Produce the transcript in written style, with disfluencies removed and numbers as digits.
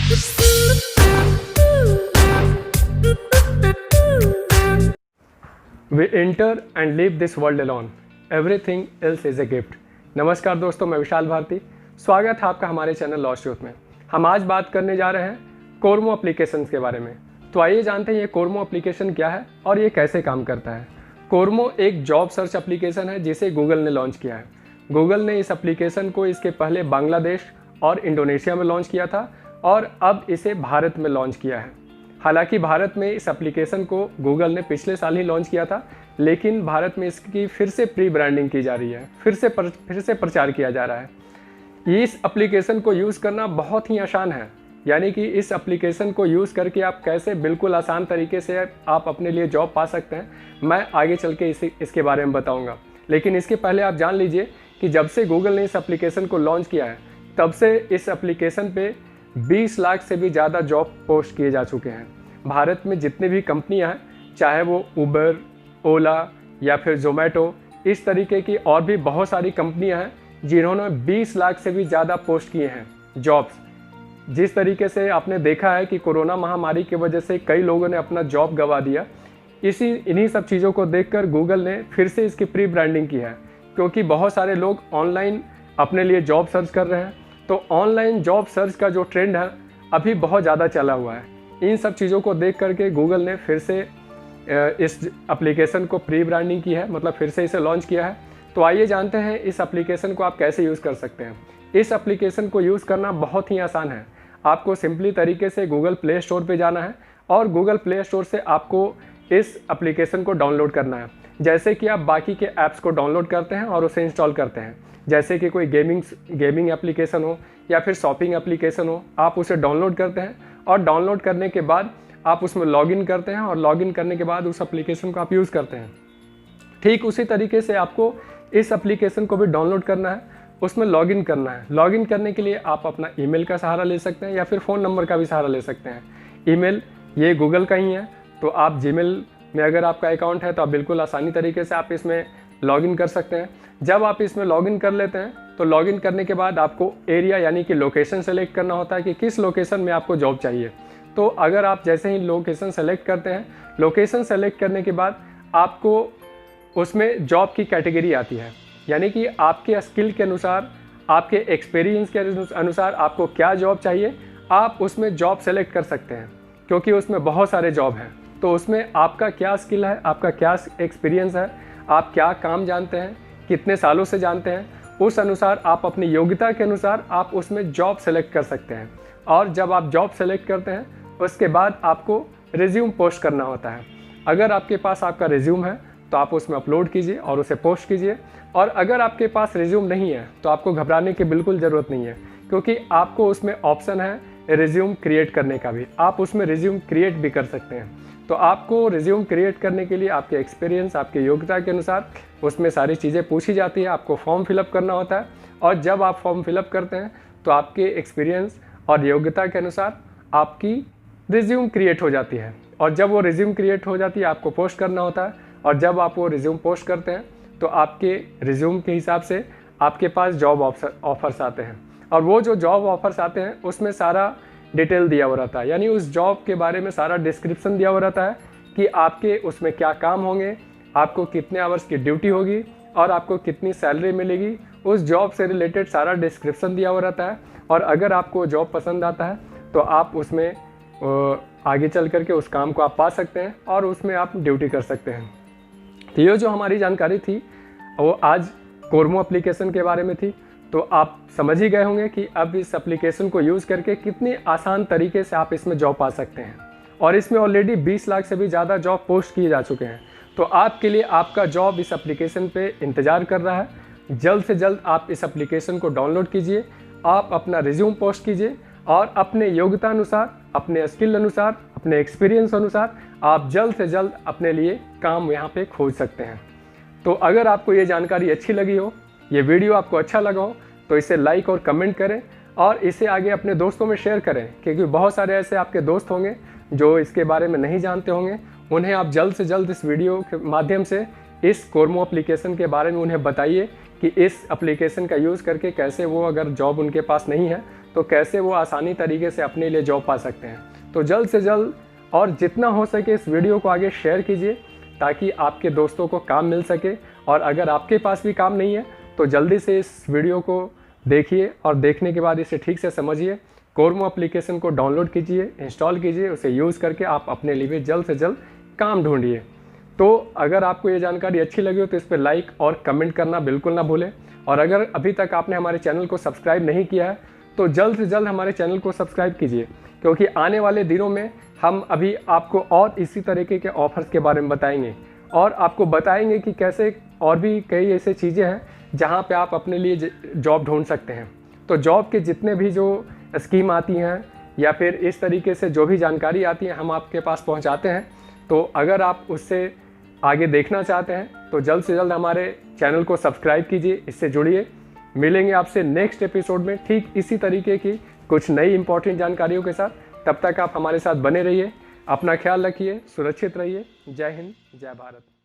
We enter and leave this world alone. Everything else is a gift. नमस्कार दोस्तों, मैं विशाल भारती। स्वागत है आपका हमारे चैनल लॉस्ट यूथ में। हम आज बात करने जा रहे हैं कोरमो एप्लीकेशन के बारे में। तो आइए जानते हैं ये कोरमो एप्लीकेशन क्या है और ये कैसे काम करता है। कोरमो एक जॉब सर्च एप्लीकेशन है जिसे गूगल ने लॉन्च किया है। गूगल ने इस एप्लीकेशन को इसके पहले बांग्लादेश और इंडोनेशिया में लॉन्च किया था और अब इसे भारत में लॉन्च किया है। हालांकि भारत में इस एप्लीकेशन को गूगल ने पिछले साल ही लॉन्च किया था, लेकिन भारत में इसकी फिर से प्री ब्रांडिंग की जा रही है, फिर से प्रचार किया जा रहा है। इस एप्लीकेशन को यूज़ करना बहुत ही आसान है, यानी कि इस एप्लीकेशन को यूज़ करके आप कैसे बिल्कुल आसान तरीके से आप अपने लिए जॉब पा सकते हैं, मैं आगे चल के इसके बारे में बताऊँगा। लेकिन इसके पहले आप जान लीजिए कि जब से गूगल ने इस एप्लीकेशन को लॉन्च किया है, तब से इस एप्लीकेशन पे 20 लाख से भी ज़्यादा जॉब पोस्ट किए जा चुके हैं। भारत में जितनी भी कंपनियां हैं, चाहे वो उबर, ओला या फिर जोमेटो, इस तरीके की और भी बहुत सारी कंपनियां हैं जिन्होंने 20 लाख से भी ज़्यादा पोस्ट किए हैं जॉब्स। जिस तरीके से आपने देखा है कि कोरोना महामारी की वजह से कई लोगों ने अपना जॉब गंवा दिया, इन्हीं सब चीज़ों को देखकर गूगल ने फिर से इसकी प्री ब्रांडिंग की है, क्योंकि बहुत सारे लोग ऑनलाइन अपने लिए जॉब सर्च कर रहे हैं। तो ऑनलाइन जॉब सर्च का जो ट्रेंड है अभी बहुत ज़्यादा चला हुआ है। इन सब चीज़ों को देख करके गूगल ने फिर से इस एप्लीकेशन को प्री ब्रांडिंग की है, मतलब फिर से इसे लॉन्च किया है। तो आइए जानते हैं इस एप्लीकेशन को आप कैसे यूज़ कर सकते हैं। इस एप्लीकेशन को यूज़ करना बहुत ही आसान है। आपको सिंपली तरीके से गूगल प्ले स्टोर पे जाना है और गूगल प्ले स्टोर से आपको इस एप्लीकेशन को डाउनलोड करना है। जैसे कि आप बाकी के ऐप्स को डाउनलोड करते हैं और उसे इंस्टॉल करते हैं, जैसे कि कोई गेमिंग एप्लीकेशन हो या फिर शॉपिंग एप्लीकेशन हो, आप उसे डाउनलोड करते हैं और डाउनलोड करने के बाद आप उसमें लॉगिन करते हैं और लॉगिन करने के बाद उस एप्लीकेशन को आप यूज़ करते हैं। ठीक उसी तरीके से आपको इस एप्लीकेशन को भी डाउनलोड करना है, उसमें लॉगिन करना है। लॉगिन करने के लिए आप अपना ईमेल का सहारा ले सकते हैं या फिर फ़ोन नंबर का भी सहारा ले सकते हैं। ईमेल ये गूगल का ही है, तो आप जीमेल में अगर आपका अकाउंट है तो आप बिल्कुल आसानी तरीके से आप इसमें लॉगिन कर सकते हैं। जब आप इसमें लॉगिन कर लेते हैं तो लॉगिन करने के बाद आपको एरिया यानी कि लोकेशन सेलेक्ट करना होता है कि किस लोकेशन में आपको जॉब चाहिए। तो अगर आप जैसे ही लोकेशन सेलेक्ट करते हैं, लोकेशन सेलेक्ट करने के बाद आपको उसमें जॉब की कैटेगरी आती है, यानी कि आपके स्किल के अनुसार, आपके एक्सपीरियंस के अनुसार आपको क्या जॉब चाहिए, आप उसमें जॉब सेलेक्ट कर सकते हैं। क्योंकि उसमें बहुत सारे जॉब हैं, तो उसमें आपका क्या स्किल है, आपका क्या एक्सपीरियंस है, आप क्या काम जानते हैं, कितने सालों से जानते हैं, उस अनुसार आप अपनी योग्यता के अनुसार आप उसमें जॉब सेलेक्ट कर सकते हैं। और जब आप जॉब सेलेक्ट करते हैं उसके बाद आपको रिज्यूम पोस्ट करना होता है। अगर आपके पास आपका रिज्यूम है तो आप उसमें अपलोड कीजिए और उसे पोस्ट कीजिए, और अगर आपके पास रिज्यूम नहीं है तो आपको घबराने की बिल्कुल ज़रूरत नहीं है, क्योंकि आपको उसमें ऑप्शन है रिज्यूम क्रिएट करने का भी। आप उसमें रिज्यूम क्रिएट भी कर सकते हैं। तो आपको रिज्यूम क्रिएट करने के लिए आपके एक्सपीरियंस, आपकी योग्यता के अनुसार उसमें सारी चीज़ें पूछी जाती है। आपको फॉर्म फिलअप करना होता है, और जब आप फॉर्म फिलअप करते हैं तो आपके एक्सपीरियंस और योग्यता के अनुसार आपकी रिज्यूम क्रिएट हो जाती है। और जब वो रिज्यूम क्रिएट हो जाती है आपको पोस्ट करना होता है, और जब आप वो रिज्यूम पोस्ट करते हैं तो आपके रिज्यूम के हिसाब से आपके पास जॉब ऑफर्स आते हैं। और वो जो जॉब ऑफर्स आते हैं उसमें सारा डिटेल दिया हुआ रहता है, यानी उस जॉब के बारे में सारा डिस्क्रिप्शन दिया हुआ रहता है कि आपके उसमें क्या काम होंगे, आपको कितने आवर्स की ड्यूटी होगी और आपको कितनी सैलरी मिलेगी। उस जॉब से रिलेटेड सारा डिस्क्रिप्शन दिया हुआ रहता है। और अगर आपको जॉब पसंद आता है तो आप उसमें आगे चल करके उस काम को आप पा सकते हैं और उसमें आप ड्यूटी कर सकते हैं। तो ये जो हमारी जानकारी थी वो आज कोरमो एप्लीकेशन के बारे में थी। तो आप समझ ही गए होंगे कि अब इस एप्लीकेशन को यूज़ करके कितनी आसान तरीके से आप इसमें जॉब पा सकते हैं। और इसमें ऑलरेडी 20 लाख से भी ज़्यादा जॉब पोस्ट किए जा चुके हैं। तो आपके लिए आपका जॉब इस एप्लीकेशन पे इंतज़ार कर रहा है। जल्द से जल्द आप इस एप्लीकेशन को डाउनलोड कीजिए, आप अपना रिज्यूम पोस्ट कीजिए और अपने योग्यता अनुसार, अपने स्किल अनुसार, अपने एक्सपीरियंस अनुसार आप जल्द से जल्द अपने लिए काम यहाँ पे खोज सकते हैं। तो अगर आपको ये जानकारी अच्छी लगी हो, ये वीडियो आपको अच्छा लगा हो, तो इसे लाइक और कमेंट करें और इसे आगे अपने दोस्तों में शेयर करें, क्योंकि बहुत सारे ऐसे आपके दोस्त होंगे जो इसके बारे में नहीं जानते होंगे। उन्हें आप जल्द से जल्द इस वीडियो के माध्यम से इस कोरमो एप्लीकेशन के बारे में उन्हें बताइए कि इस एप्लीकेशन का यूज़ करके कैसे वो, अगर जॉब उनके पास नहीं है तो कैसे वो आसानी तरीके से अपने लिए जॉब पा सकते हैं। तो जल्द से जल्द और जितना हो सके इस वीडियो को आगे शेयर कीजिए ताकि आपके दोस्तों को काम मिल सके। और अगर आपके पास भी काम नहीं है तो जल्दी से इस वीडियो को देखिए और देखने के बाद इसे ठीक से समझिए। कोरमो एप्लीकेशन को डाउनलोड कीजिए, इंस्टॉल कीजिए, उसे यूज़ करके आप अपने लिए भी जल्द से जल्द काम ढूंढिए। तो अगर आपको ये जानकारी अच्छी लगी हो तो इस पर लाइक और कमेंट करना बिल्कुल ना भूलें। और अगर अभी तक आपने हमारे चैनल को सब्सक्राइब नहीं किया है तो जल्द से जल्द हमारे चैनल को सब्सक्राइब कीजिए, क्योंकि आने वाले दिनों में हम अभी आपको और इसी तरीके के ऑफर्स के बारे में बताएंगे और आपको बताएंगे कि कैसे और भी कई ऐसे चीज़ें हैं जहां पे आप अपने लिए जॉब ढूंढ सकते हैं। तो जॉब के जितने भी जो स्कीम आती हैं या फिर इस तरीके से जो भी जानकारी आती है हम आपके पास पहुंचाते हैं। तो अगर आप उससे आगे देखना चाहते हैं तो जल्द से जल्द हमारे चैनल को सब्सक्राइब कीजिए, इससे जुड़िए। मिलेंगे आपसे नेक्स्ट एपिसोड में ठीक इसी तरीके की कुछ नई इंपॉर्टेंट जानकारियों के साथ। तब तक आप हमारे साथ बने रहिए, अपना ख्याल रखिए, सुरक्षित रहिए। जय हिंद, जय भारत।